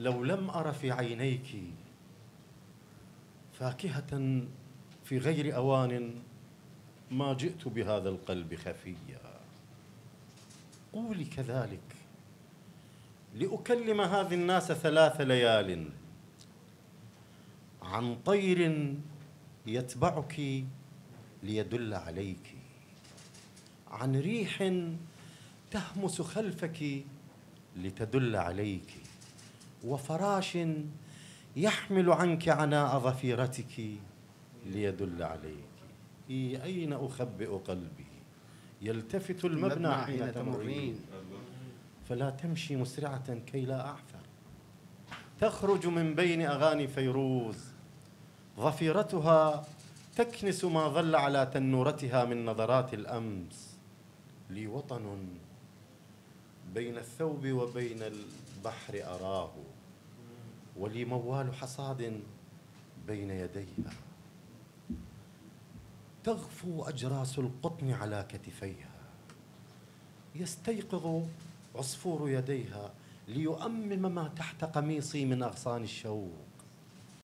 لو لم أر في عينيك فاكهة في غير أوان ما جئت بهذا القلب خفيا. قولي كذلك لأكلم هذه الناس 3 ليال عن طير يتبعك ليدل عليك، عن ريح تهمس خلفك لتدل عليك، وفراش يحمل عنك عناء ظفيرتك ليدل عليك. أين أخبئ قلبي يلتفت المبنى حين تمرين، فلا تمشي مسرعة كي لا أعثر. تخرج من بين أغاني فيروز، ظفيرتها تكنس ما ظل على تنورتها من نظرات الأمس. لي وطن بين الثوب وبين البحر أراه، ولي موال حصاد بين يديها. تغفو أجراس القطن على كتفيها، يستيقظ عصفور يديها ليؤمم ما تحت قميصي من أغصان الشوق.